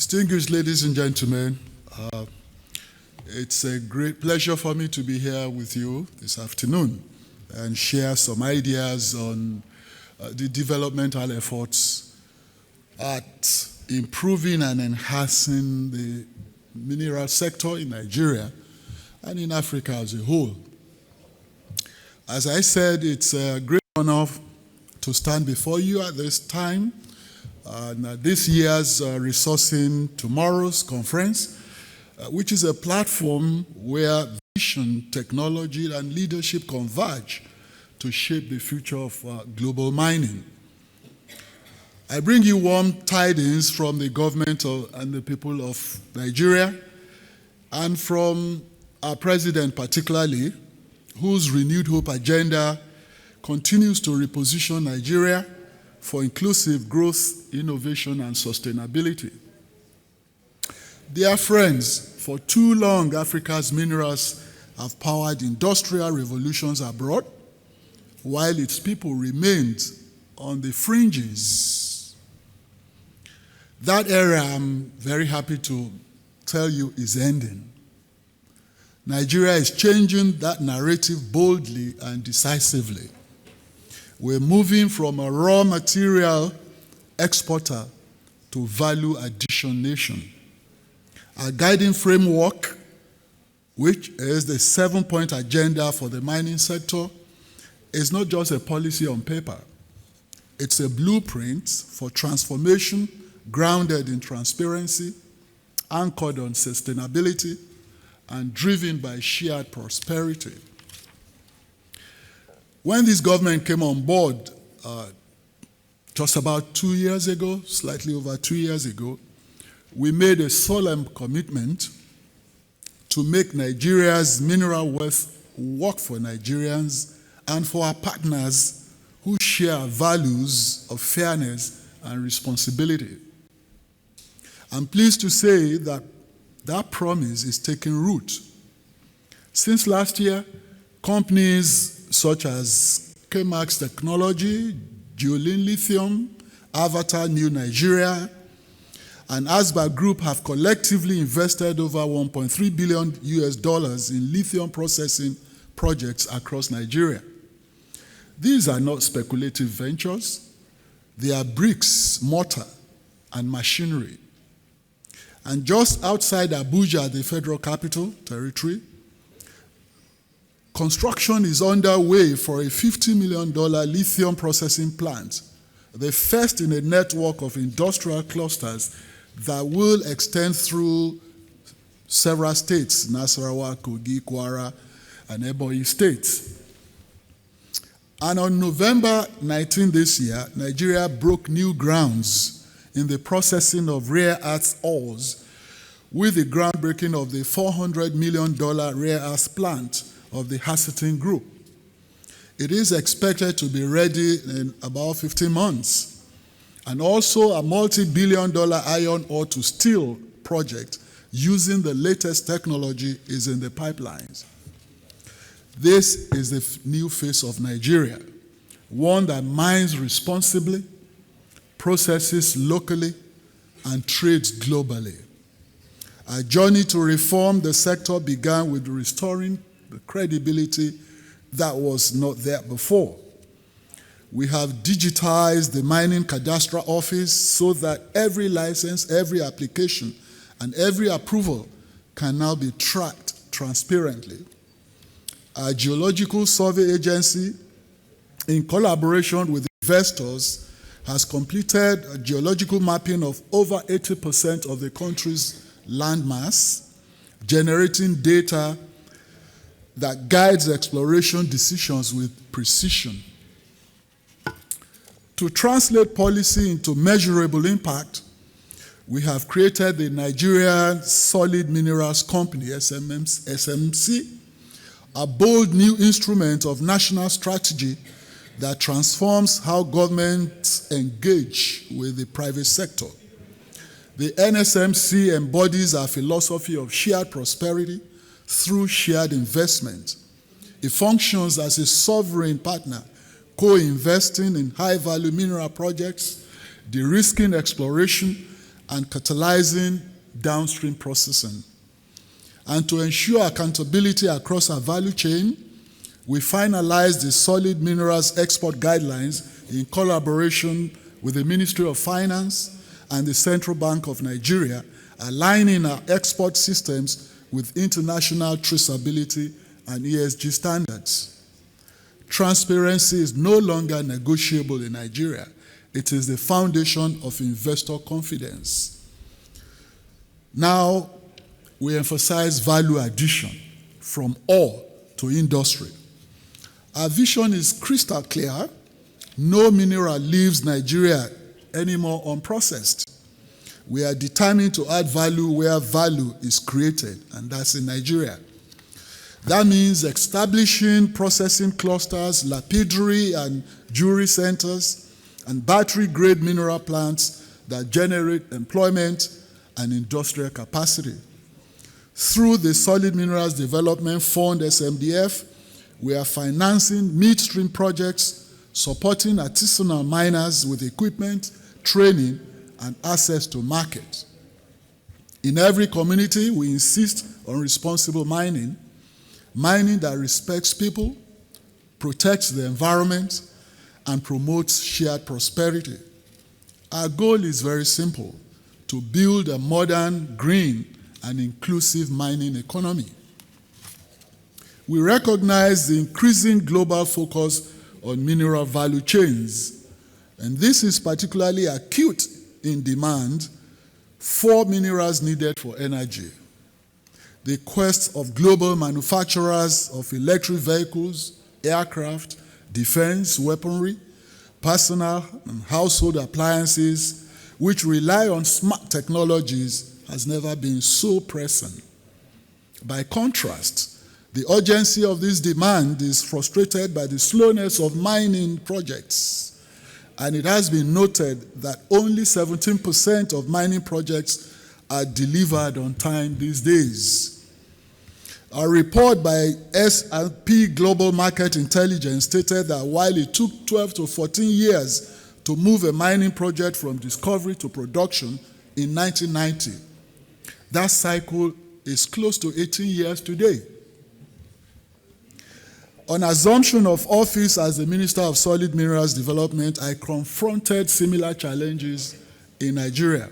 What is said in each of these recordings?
Distinguished ladies and gentlemen, it's a great pleasure for me to be here with you this afternoon and share some ideas on the developmental efforts at improving and enhancing the mineral sector in Nigeria and in Africa as a whole. As I said, it's a great honor to stand before you at this time. This year's Resourcing Tomorrow's conference, which is a platform where vision, technology, and leadership converge to shape the future of global mining. I bring you warm tidings from the government and the people of Nigeria, and from our president particularly, whose renewed hope agenda continues to reposition Nigeria for inclusive growth, innovation, and sustainability. Dear friends, for too long, Africa's minerals have powered industrial revolutions abroad, while its people remained on the fringes. That era, I'm very happy to tell you, is ending. Nigeria is changing that narrative boldly and decisively. We're moving from a raw material exporter to value addition nation. Our guiding framework, which is the 7-point agenda for the mining sector, is not just a policy on paper. It's a blueprint for transformation grounded in transparency, anchored on sustainability, and driven by shared prosperity. When this government came on board just about 2 years ago, slightly over 2 years ago, we made a solemn commitment to make Nigeria's mineral wealth work for Nigerians and for our partners who share our values of fairness and responsibility. I'm pleased to say that that promise is taking root. Since last year, companies such as K-Max Technology, Geolin Lithium, Avatar New Nigeria, and Asba Group have collectively invested over $1.3 billion in lithium processing projects across Nigeria. These are not speculative ventures. They are bricks, mortar, and machinery. And just outside Abuja, the Federal Capital Territory, construction is underway for a $50 million lithium processing plant, the first in a network of industrial clusters that will extend through several states, Nasarawa, Kogi, Kwara, and Ebonyi states. And on November 19 this year, Nigeria broke new grounds in the processing of rare earth ores with the groundbreaking of the $400 million rare earth plant of the Hasselton Group. It is expected to be ready in about 15 months. And also a multi-billion-dollar iron ore to steel project using the latest technology is in the pipelines. This is the new face of Nigeria, one that mines responsibly, processes locally, and trades globally. Our journey to reform the sector began with restoring the credibility that was not there before. We have digitized the mining cadastral office so that every license, every application, and every approval can now be tracked transparently. Our geological survey agency, in collaboration with investors, has completed a geological mapping of over 80% of the country's landmass, generating data that guides exploration decisions with precision. To translate policy into measurable impact, we have created the Nigeria Solid Minerals Company, SMC, a bold new instrument of national strategy that transforms how governments engage with the private sector. The NSMC embodies our philosophy of shared prosperity through shared investment. It functions as a sovereign partner, co-investing in high-value mineral projects, de-risking exploration, and catalyzing downstream processing. And to ensure accountability across our value chain, we finalized the solid minerals export guidelines in collaboration with the Ministry of Finance and the Central Bank of Nigeria, aligning our export systems with international traceability and ESG standards. Transparency is no longer negotiable in Nigeria. It is the foundation of investor confidence. Now, we emphasize value addition from ore to industry. Our vision is crystal clear. No mineral leaves Nigeria anymore unprocessed. We are determined to add value where value is created, and that's in Nigeria. That means establishing processing clusters, lapidary and jewelry centers, and battery-grade mineral plants that generate employment and industrial capacity. Through the Solid Minerals Development Fund, SMDF, we are financing midstream projects, supporting artisanal miners with equipment, training, and access to market. In every community, we insist on responsible mining, mining that respects people, protects the environment, and promotes shared prosperity. Our goal is very simple: to build a modern, green, and inclusive mining economy. We recognize the increasing global focus on mineral value chains, and this is particularly acute in demand for minerals needed for energy. The quest of global manufacturers of electric vehicles, aircraft, defense, weaponry, personal and household appliances, which rely on smart technologies, has never been so pressing. By contrast, the urgency of this demand is frustrated by the slowness of mining projects. And it has been noted that only 17% of mining projects are delivered on time these days. A report by S&P Global Market Intelligence stated that while it took 12 to 14 years to move a mining project from discovery to production in 1990, that cycle is close to 18 years today. On assumption of office as the Minister of Solid Minerals Development, I confronted similar challenges in Nigeria.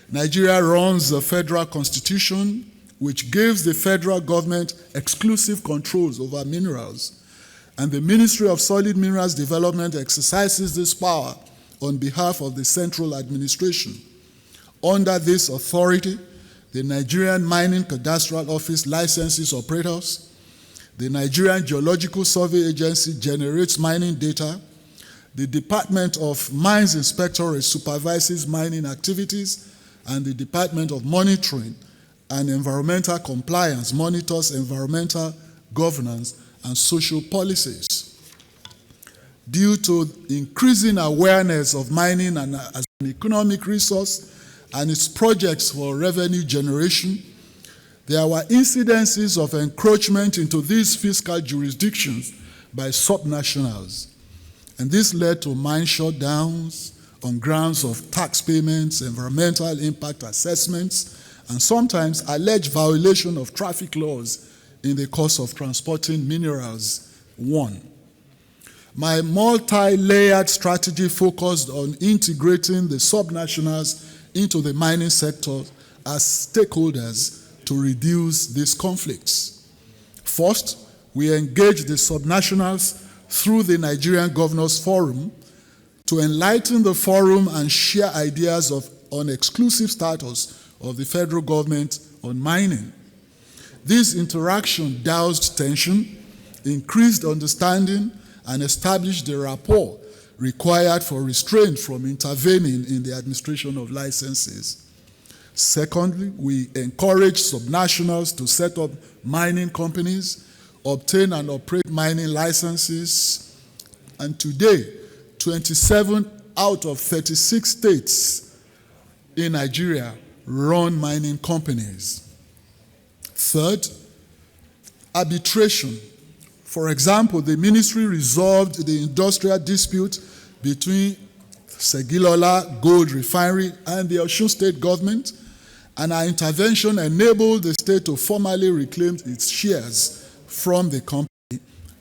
Nigeria runs a federal constitution which gives the federal government exclusive controls over minerals, and the Ministry of Solid Minerals Development exercises this power on behalf of the central administration. Under this authority, the Nigerian Mining Cadastral Office licenses operators. The Nigerian Geological Survey Agency generates mining data. The Department of Mines Inspectorate supervises mining activities, and the Department of Monitoring and Environmental Compliance monitors environmental governance and social policies. Due to increasing awareness of mining as an economic resource and its projects for revenue generation, there were incidences of encroachment into these fiscal jurisdictions by subnationals, and this led to mine shutdowns on grounds of tax payments, environmental impact assessments, and sometimes alleged violation of traffic laws in the course of transporting minerals. My multi-layered strategy focused on integrating the subnationals into the mining sector as stakeholders to reduce these conflicts. First, we engaged the subnationals through the Nigerian Governors Forum to enlighten the forum and share ideas on exclusive status of the federal government on mining. This interaction doused tension, increased understanding, and established the rapport required for restraint from intervening in the administration of licenses. Secondly, we encourage subnationals to set up mining companies, obtain and operate mining licenses, and today, 27 out of 36 states in Nigeria run mining companies. Third, arbitration. For example, the ministry resolved the industrial dispute between Segilola Gold Refinery and the Osun State government, and our intervention enabled the state to formally reclaim its shares from the company,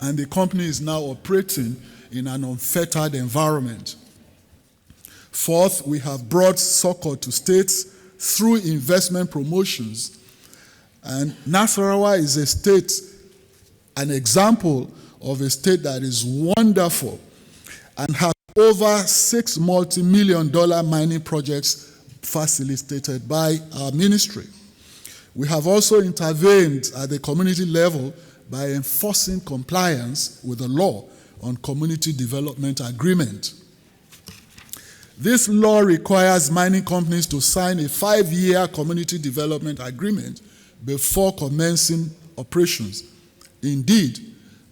and the company is now operating in an unfettered environment. Fourth, we have brought succor to states through investment promotions, and Nasarawa is a state, an example of a state that is wonderful and has over 6 multi-million-dollar mining projects facilitated by our ministry. We have also intervened at the community level by enforcing compliance with the law on community development agreement. This law requires mining companies to sign a 5-year community development agreement before commencing operations. Indeed,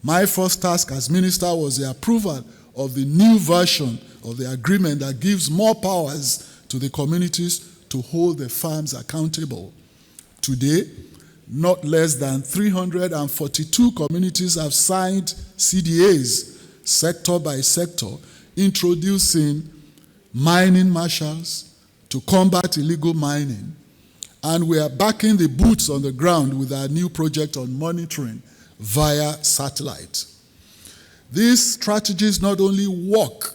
my first task as minister was the approval of the new version of the agreement that gives more powers to the communities to hold the farms accountable. Today, not less than 342 communities have signed CDAs, sector by sector, introducing mining marshals to combat illegal mining. And we are backing the boots on the ground with our new project on monitoring via satellite. These strategies not only work.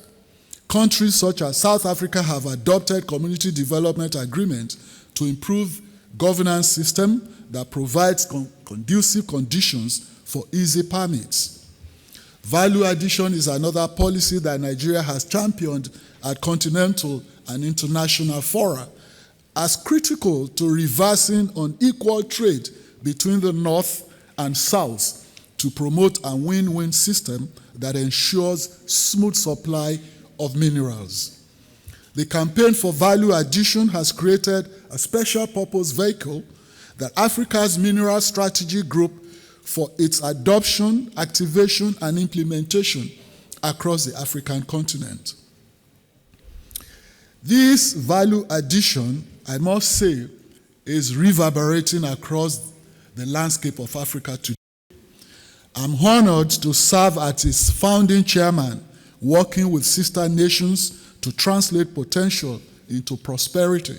Countries such as South Africa have adopted community development agreements to improve governance system that provides conducive conditions for easy permits. Value addition is another policy that Nigeria has championed at continental and international fora as critical to reversing unequal trade between the North and South to promote a win-win system that ensures smooth supply of minerals. The campaign for value addition has created a special purpose vehicle, the Africa's Mineral Strategy Group, for its adoption, activation, and implementation across the African continent. This value addition, I must say, is reverberating across the landscape of Africa today. I'm honored to serve as its founding chairman, working with sister nations to translate potential into prosperity.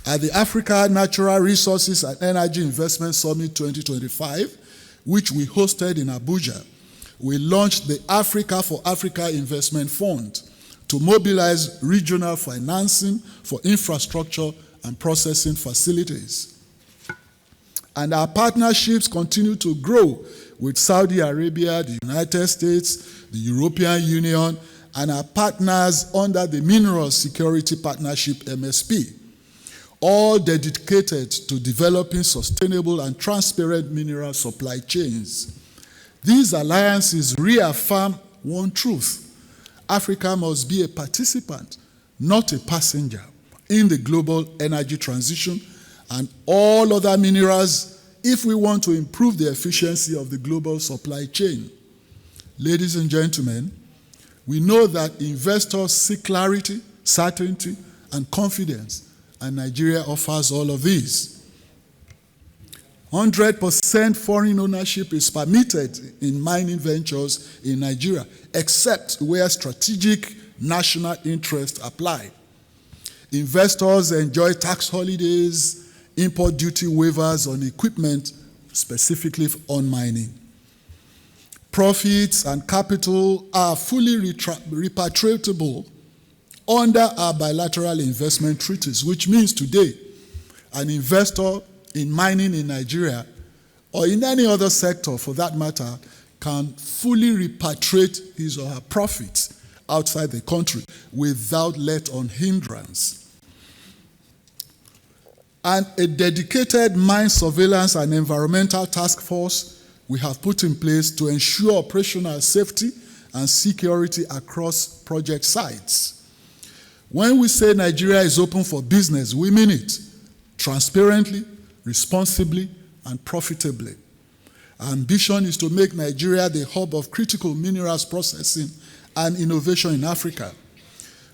At the Africa Natural Resources and Energy Investment Summit 2025, which we hosted in Abuja, we launched the Africa for Africa Investment Fund to mobilize regional financing for infrastructure and processing facilities. And our partnerships continue to grow with Saudi Arabia, the United States, the European Union, and our partners under the Mineral Security Partnership, MSP, all dedicated to developing sustainable and transparent mineral supply chains. These alliances reaffirm one truth: Africa must be a participant, not a passenger, in the global energy transition and all other minerals if we want to improve the efficiency of the global supply chain. Ladies and gentlemen, we know that investors seek clarity, certainty, and confidence, and Nigeria offers all of these. 100% foreign ownership is permitted in mining ventures in Nigeria, except where strategic national interests apply. Investors enjoy tax holidays, import duty waivers on equipment, specifically on mining. Profits and capital are fully repatriatable under our bilateral investment treaties, which means today an investor in mining in Nigeria, or in any other sector for that matter, can fully repatriate his or her profits outside the country without let or hindrance. And a dedicated mine surveillance and environmental task force we have put in place to ensure operational safety and security across project sites. When we say Nigeria is open for business, we mean it transparently, responsibly, and profitably. Our ambition is to make Nigeria the hub of critical minerals processing and innovation in Africa.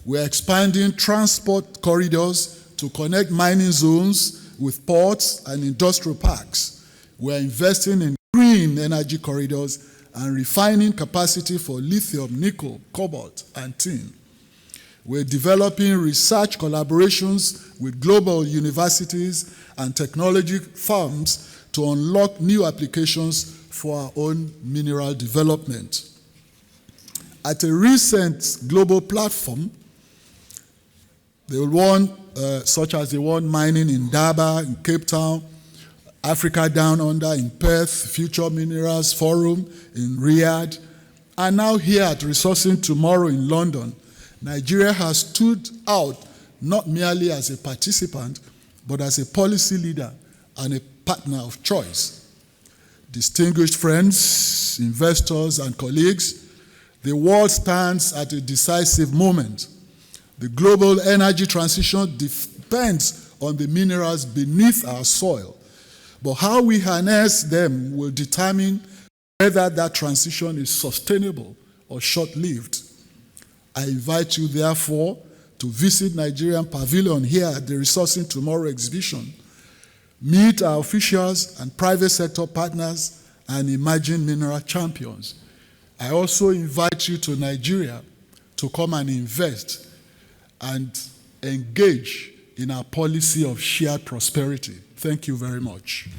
We are expanding transport corridors to connect mining zones with ports and industrial parks. We are investing in green energy corridors and refining capacity for lithium, nickel, cobalt, and tin. We're developing research collaborations with global universities and technology firms to unlock new applications for our own mineral development. At a recent global platform, such as the one mining in Durban, in Cape Town, Africa Down Under in Perth, Future Minerals Forum in Riyadh, and now here at Resourcing Tomorrow in London, Nigeria has stood out not merely as a participant, but as a policy leader and a partner of choice. Distinguished friends, investors, and colleagues, the world stands at a decisive moment. The global energy transition depends on the minerals beneath our soil, but how we harness them will determine whether that transition is sustainable or short-lived. I invite you, therefore, to visit Nigerian Pavilion here at the Resourcing Tomorrow exhibition, meet our officials and private sector partners and emerging mineral champions. I also invite you to Nigeria to come and invest and engage in our policy of shared prosperity. Thank you very much.